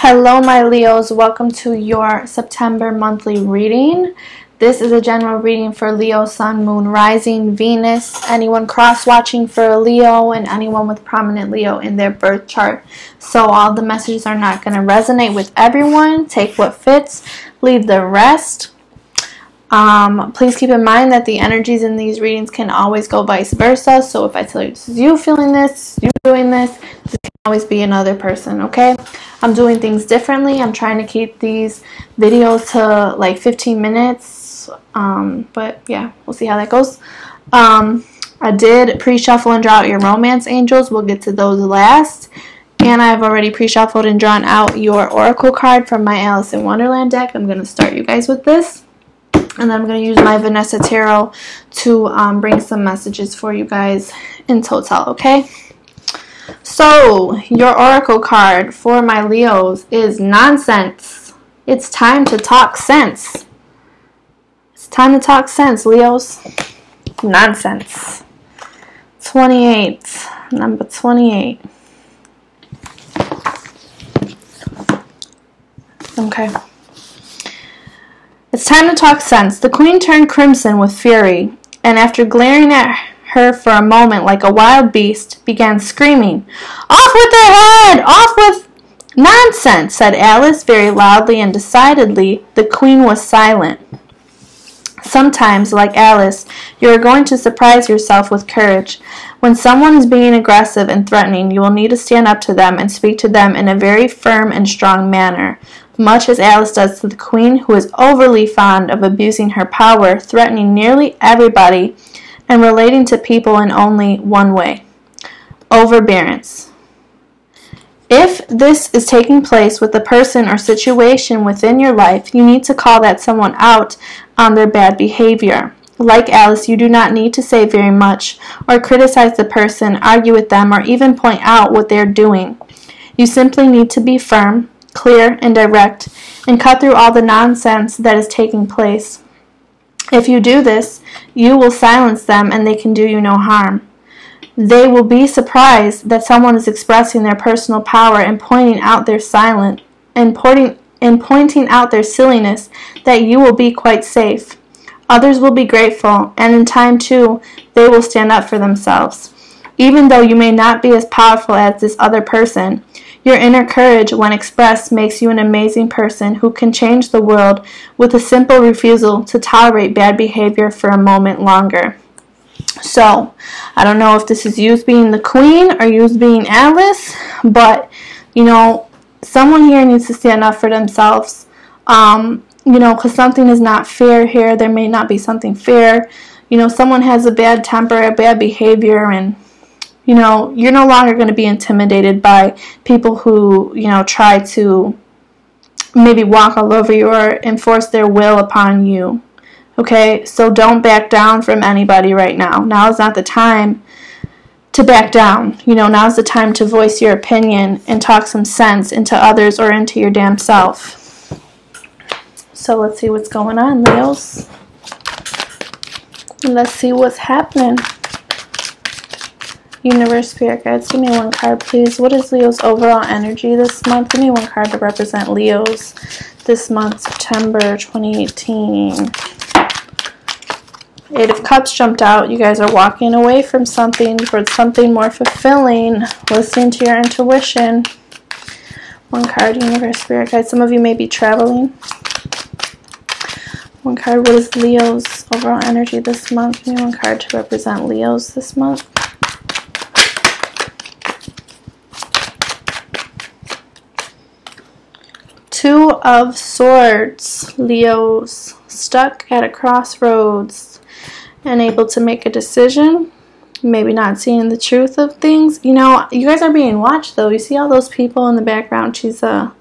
Hello my Leos, welcome to your September monthly reading. This is a general reading for Leo, Sun, Moon, Rising, Venus, anyone cross-watching for a Leo, and anyone with prominent Leo in their birth chart. So all the messages are not going to resonate with everyone. Take what fits, leave the rest. Please keep in mind that the energies in these readings can always go vice versa. So if I tell you this is you feeling this, you doing this can always be another person, okay? I'm doing things differently. I'm trying to keep these videos to like 15 minutes. But yeah, we'll see how that goes. I did pre-shuffle and draw out your romance angels. We'll get to those last. And I've already pre-shuffled and drawn out your oracle card from my Alice in Wonderland deck. I'm going to start you guys with this. And then I'm going to use my Vanessa Tarot to bring some messages for you guys in total, okay? So, your oracle card for my Leos is nonsense. It's time to talk sense. It's time to talk sense, Leos. Nonsense. 28. Number 28. Okay. It's time to talk sense. The queen turned crimson with fury, and after glaring at her for a moment like a wild beast, began screaming, "Off with their head! Off with—" "Nonsense," said Alice very loudly and decidedly. The queen was silent. Sometimes, like Alice, you are going to surprise yourself with courage. When someone is being aggressive and threatening, you will need to stand up to them and speak to them in a very firm and strong manner, much as Alice does to the queen, who is overly fond of abusing her power, threatening nearly everybody, and relating to people in only one way: overbearance. If this is taking place with a person or situation within your life, you need to call that someone out on their bad behavior. Like Alice, you do not need to say very much, or criticize the person, argue with them, or even point out what they are doing. You simply need to be firm, clear, and direct, and cut through all the nonsense that is taking place. If you do this, you will silence them and they can do you no harm. They will be surprised that someone is expressing their personal power and pointing out their pointing out their silliness, that you will be quite safe. Others will be grateful, and in time too, they will stand up for themselves. Even though you may not be as powerful as this other person, your inner courage, when expressed, makes you an amazing person who can change the world with a simple refusal to tolerate bad behavior for a moment longer. So, I don't know if this is you being the queen or you being Alice, but, someone here needs to stand up for themselves, because something is not fair here. There may not be something fair. Someone has a bad temper, a bad behavior, and you're no longer going to be intimidated by people who, try to maybe walk all over you or enforce their will upon you. Okay, so don't back down from anybody right now. Now is not the time to back down. Now's the time to voice your opinion and talk some sense into others or into your damn self. So let's see what's going on, Leos. Let's see what's happening. Universe, Spirit Guides, give me one card, please. What is Leo's overall energy this month? Give me one card to represent Leo's this month, September 2018. Eight of Cups jumped out. You guys are walking away from something towards something more fulfilling. Listening to your intuition. One card, Universe, Spirit Guides. Some of you may be traveling. One card, what is Leo's overall energy this month? Give me one card to represent Leo's this month. Two of Swords. Leo's stuck at a crossroads and able to make a decision. Maybe not seeing the truth of things. You guys are being watched though. You see all those people in the background. She's I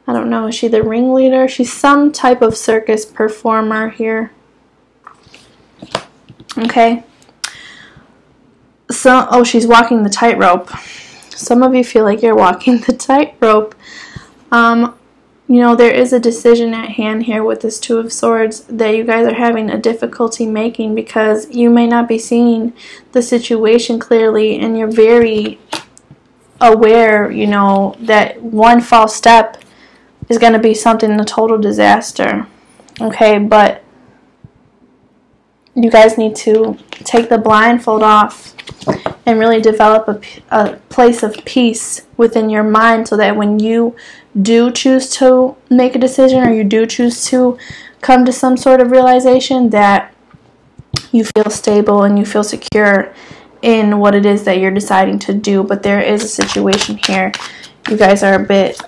don't know, is she the ringleader? She's some type of circus performer here. Okay. So, she's walking the tightrope. Some of you feel like you're walking the tightrope. There is a decision at hand here with this Two of Swords that you guys are having a difficulty making because you may not be seeing the situation clearly and you're very aware, you know, that one false step is going to be something, a total disaster. Okay, but you guys need to take the blindfold off and really develop a place of peace within your mind, so that when you do choose to make a decision, or you do choose to come to some sort of realization, that you feel stable and you feel secure in what it is that you're deciding to do. But there is a situation here you guys are a bit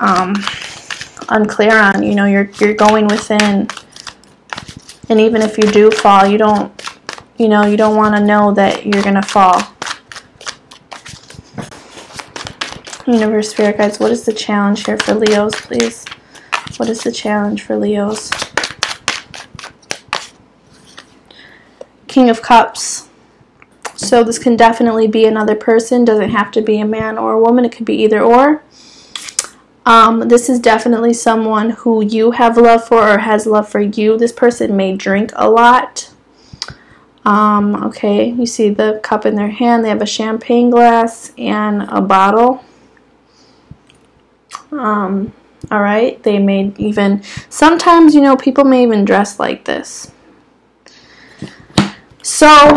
unclear on. You know, you're going within, and even if you do fall, you don't want to know that you're gonna fall. Universe, Spirit Guides, what is the challenge here for Leos, please? What is the challenge for Leos? King of Cups. So this can definitely be another person. Doesn't have to be a man or a woman. It could be either or. This is definitely someone who you have love for or has love for you. This person may drink a lot. Okay, you see the cup in their hand. They have a champagne glass and a bottle. Alright, they may even, sometimes, you know, people may even dress like this. So,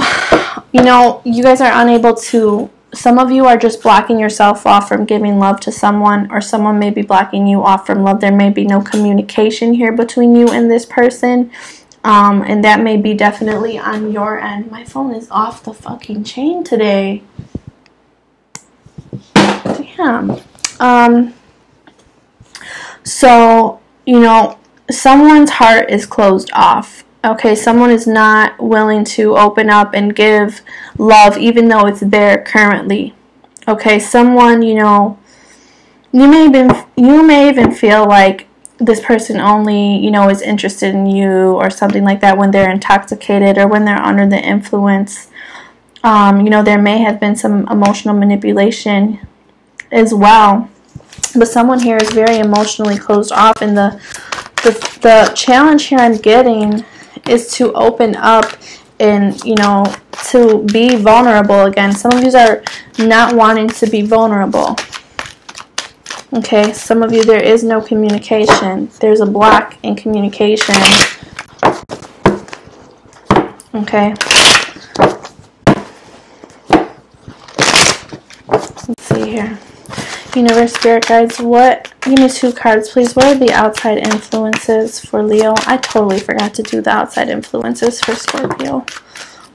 you know, you guys are unable to, some of you are just blocking yourself off from giving love to someone, or someone may be blocking you off from love. There may be no communication here between you and this person, and that may be definitely on your end. My phone is off the fucking chain today. Damn. So, you know, someone's heart is closed off. Okay, someone is not willing to open up and give love, even though it's there currently. Okay, someone, you know, you may even feel like this person only, you know, is interested in you or something like that when they're intoxicated or when they're under the influence. You know, there may have been some emotional manipulation as well. But someone here is very emotionally closed off, and the challenge here I'm getting is to open up and, you know, to be vulnerable again. Some of you are not wanting to be vulnerable. Okay, some of you, there is no communication. There's a block in communication. Okay. Let's see here. Universe, Spirit Guides, give me 2 cards, please. What are the outside influences for Leo? I totally forgot to do the outside influences for Scorpio.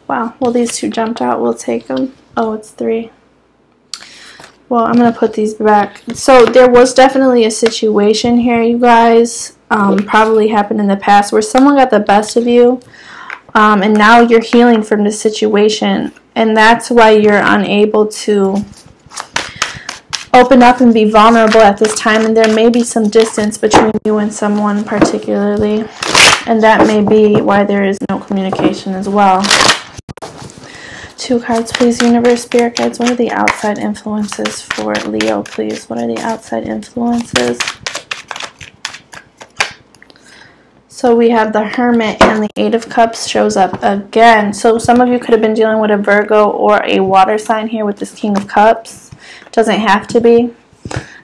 Wow, well, these 2 jumped out. We'll take them. Oh, it's 3. Well, I'm going to put these back. So there was definitely a situation here, you guys, probably happened in the past, where someone got the best of you, and now you're healing from this situation, and that's why you're unable to open up and be vulnerable at this time. And there may be some distance between you and someone particularly, and that may be why there is no communication as well. 2 cards, please. Universe, Spirit Guides, what are the outside influences for Leo, please? What are the outside influences? So we have the Hermit, and the 8 of Cups shows up again. So some of you could have been dealing with a Virgo or a water sign here with this King of Cups. Doesn't have to be.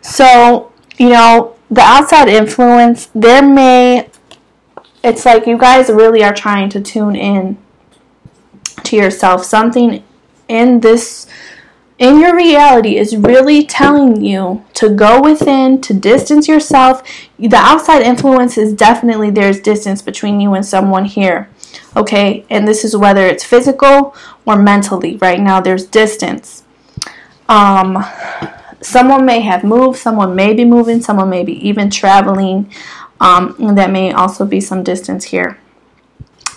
So, you know, the outside influence, it's like you guys really are trying to tune in to yourself. Something in your reality is really telling you to go within, to distance yourself. The outside influence is definitely, there's distance between you and someone here. Okay, and this is whether it's physical or mentally. Right now there's distance. Someone may have moved, someone may be moving, someone may be even traveling, and that may also be some distance here.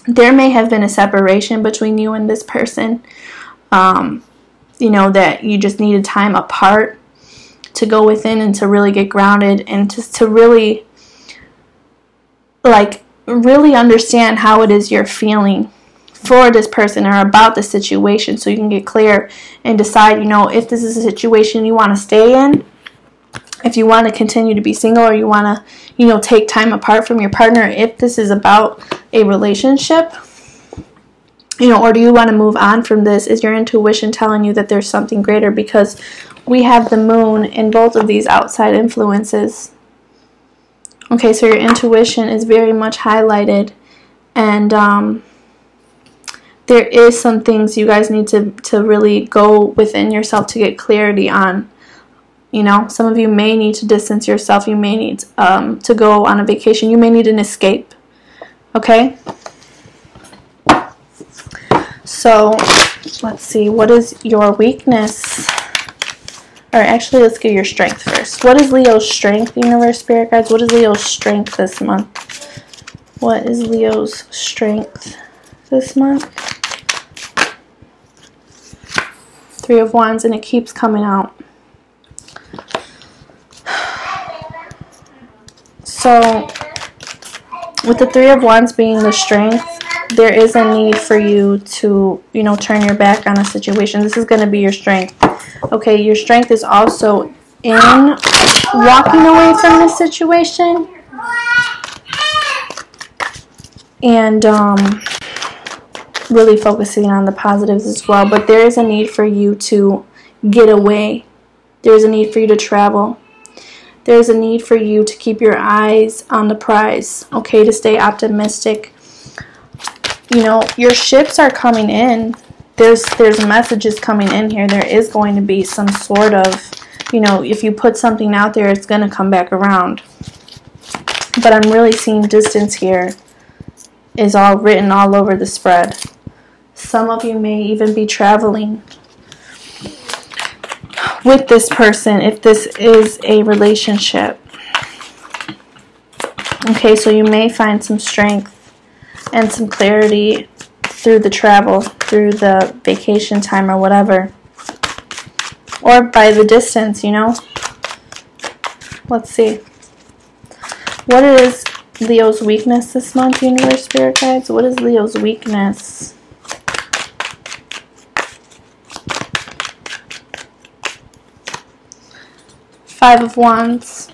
There may have been a separation between you and this person, you know, that you just needed time apart to go within and to really get grounded, and just to really, really understand how it is you're feeling for this person or about the situation, so you can get clear and decide, you know, if this is a situation you want to stay in, if you want to continue to be single, or you want to, you know, take time apart from your partner, if this is about a relationship. or do you want to move on from this? Is your intuition telling you that there's something greater? Because we have the moon in both of these outside influences. Okay, so your intuition is very much highlighted, and there is some things you guys need to really go within yourself to get clarity on. Some of you may need to distance yourself. You may need to go on a vacation. You may need an escape. Okay? So, let's see. What is your weakness? Or actually, let's get your strength first. What is Leo's strength, universe, spirit guides? What is Leo's strength this month? What is Leo's strength this month? Three of Wands, and it keeps coming out. So, with the Three of Wands being the strength, there is a need for you to, turn your back on a situation. This is going to be your strength. Okay, your strength is also in walking away from this situation. And really focusing on the positives as well. But there is a need for you to get away. There is a need for you to travel. There is a need for you to keep your eyes on the prize. Okay, to stay optimistic. Your ships are coming in. There's messages coming in here. There is going to be some sort of, if you put something out there, it's going to come back around. But I'm really seeing distance here is all written all over the spread. Some of you may even be traveling with this person if this is a relationship. Okay, so you may find some strength and some clarity through the travel, through the vacation time or whatever. Or by the distance, Let's see. What is Leo's weakness this month, universe, spirit guides? What is Leo's weakness? Five of Wands.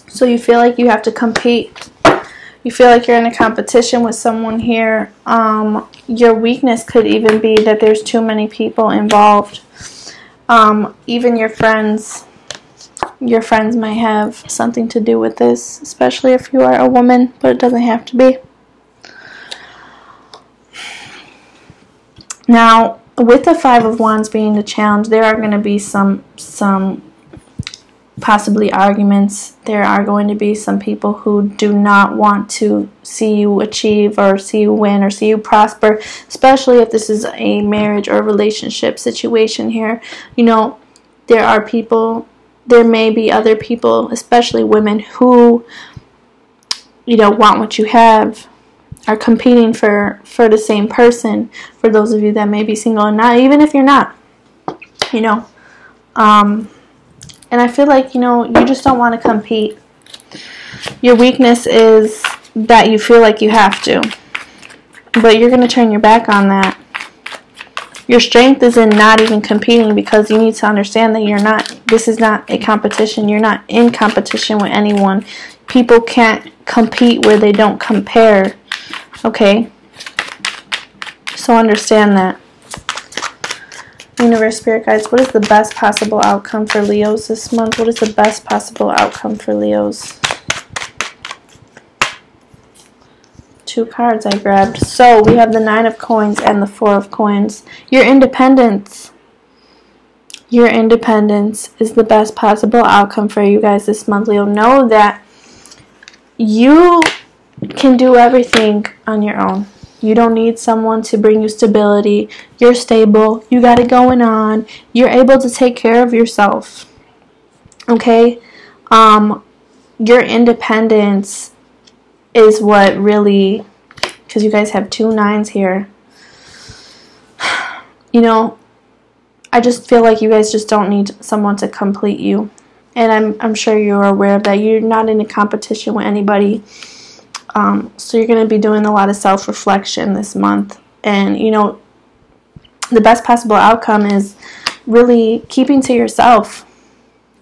So you feel like you have to compete. You feel like you're in a competition with someone here. Your weakness could even be that there's too many people involved. Even your friends. Your friends might have something to do with this, especially if you are a woman, but it doesn't have to be. Now, with the Five of Wands being the challenge, there are going to be some possibly arguments. There are going to be some people who do not want to see you achieve or see you win or see you prosper, especially if this is a marriage or relationship situation here. There are people, there may be other people, especially women, who, want what you have, are competing for the same person. For those of you that may be single, and not even if you're not, and I feel like, you just don't want to compete. Your weakness is that you feel like you have to. But you're going to turn your back on that. Your strength is in not even competing, because you need to understand that this is not a competition. You're not in competition with anyone. People can't compete where they don't compare. Okay? So understand that. Universe, spirit guides, what is the best possible outcome for Leos this month? What is the best possible outcome for Leos? Two cards I grabbed. So we have the Nine of Coins and the Four of Coins. Your independence. Your independence is the best possible outcome for you guys this month, Leo. Know that you can do everything on your own. You don't need someone to bring you stability. You're stable. You got it going on. You're able to take care of yourself. Okay? Your independence is what really, because you guys have two nines here. I just feel like you guys just don't need someone to complete you. And I'm sure you're aware of that. You're not in a competition with anybody. So you're going to be doing a lot of self-reflection this month. And, the best possible outcome is really keeping to yourself.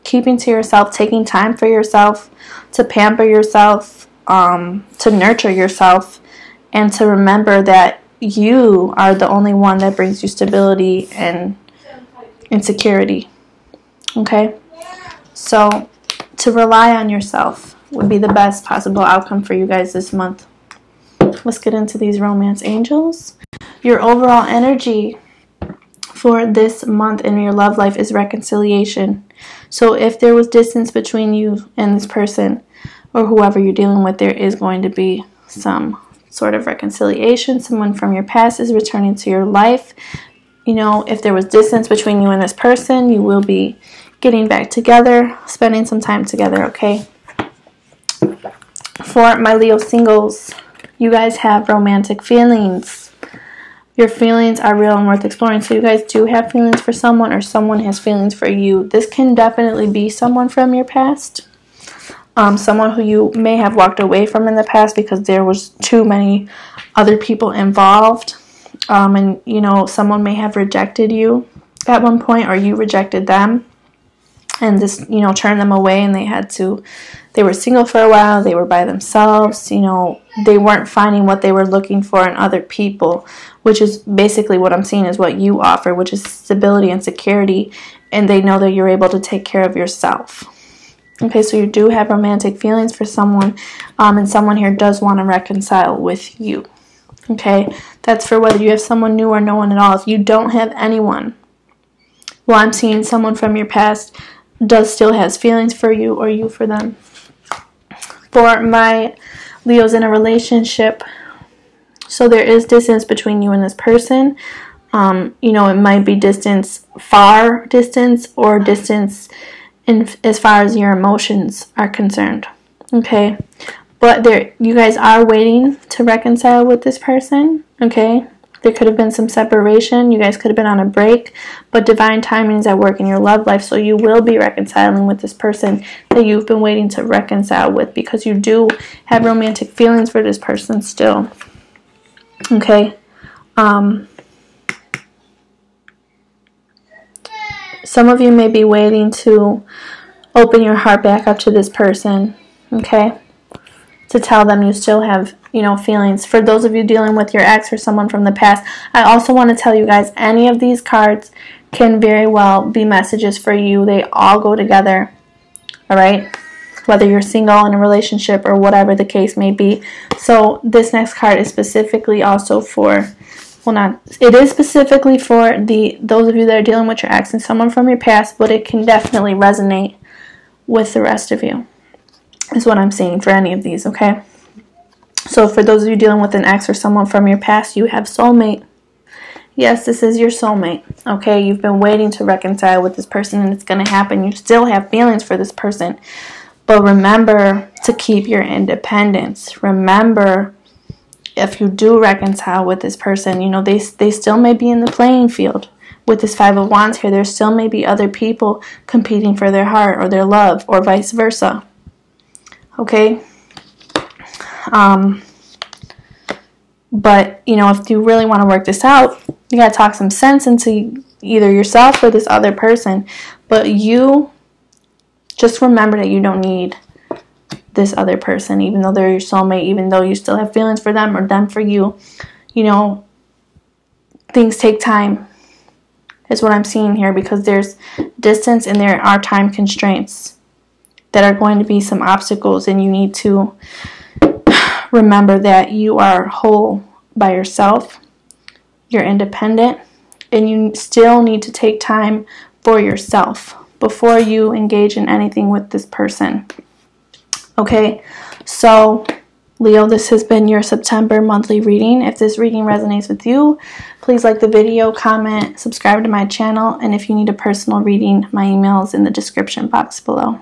Keeping to yourself, taking time for yourself, to pamper yourself, to nurture yourself. and to remember that you are the only one that brings you stability and security. Okay? So to rely on yourself would be the best possible outcome for you guys this month. Let's get into these romance angels. Your overall energy for this month in your love life is reconciliation. So if there was distance between you and this person or whoever you're dealing with, there is going to be some sort of reconciliation. Someone from your past is returning to your life. You know, if there was distance between you and this person, you will be getting back together, spending some time together, okay? For my Leo singles, you guys have romantic feelings. Your feelings are real and worth exploring. So you guys do have feelings for someone, or someone has feelings for you. This can definitely be someone from your past. Someone who you may have walked away from in the past because there was too many other people involved. And, you know, someone may have rejected you at one point, or you rejected them. And this, you know, turned them away, and they were single for a while, they were by themselves, you know, they weren't finding what they were looking for in other people, which is basically what I'm seeing is what you offer, which is stability and security, and they know that you're able to take care of yourself. Okay, so you do have romantic feelings for someone, and someone here does want to reconcile with you. Okay, that's for whether you have someone new or no one at all. If you don't have anyone, well, I'm seeing someone from your past does still has feelings for you, or you for them. For my Leos in a relationship, so there is distance between you and this person. You know, it might be distance, far distance, or distance in as far as your emotions are concerned. Okay, but you guys are waiting to reconcile with this person. Okay, there could have been some separation. You guys could have been on a break, but divine timing is at work in your love life, so you will be reconciling with this person that you've been waiting to reconcile with, because you do have romantic feelings for this person still. Okay. Some of you may be waiting to open your heart back up to this person, okay? To tell them you still have, you know, feelings. For those of you dealing with your ex or someone from the past, I also want to tell you guys, any of these cards can very well be messages for you. They all go together, all right? Whether you're single, in a relationship, or whatever the case may be. So this next card is specifically also for, it is specifically for those of you that are dealing with your ex and someone from your past, but it can definitely resonate with the rest of you, is what I'm seeing for any of these, okay? So for those of you dealing with an ex or someone from your past, you have soulmate. Yes, this is your soulmate, okay? You've been waiting to reconcile with this person, and it's going to happen. You still have feelings for this person, but remember to keep your independence. Remember, if you do reconcile with this person, you know, they still may be in the playing field. With this Five of Wands here, there still may be other people competing for their heart or their love, or vice versa. Okay? But, you know, if you really want to work this out, you got to talk some sense into either yourself or this other person. But you just remember that you don't need this other person, even though they're your soulmate, even though you still have feelings for them or them for you. You know, things take time, is what I'm seeing here, because there's distance and there are time constraints that are going to be some obstacles, and you need to remember that you are whole by yourself, you're independent, and you still need to take time for yourself before you engage in anything with this person. Okay, so Leo, this has been your September monthly reading. If this reading resonates with you, please like the video, comment, subscribe to my channel, and if you need a personal reading, my email is in the description box below.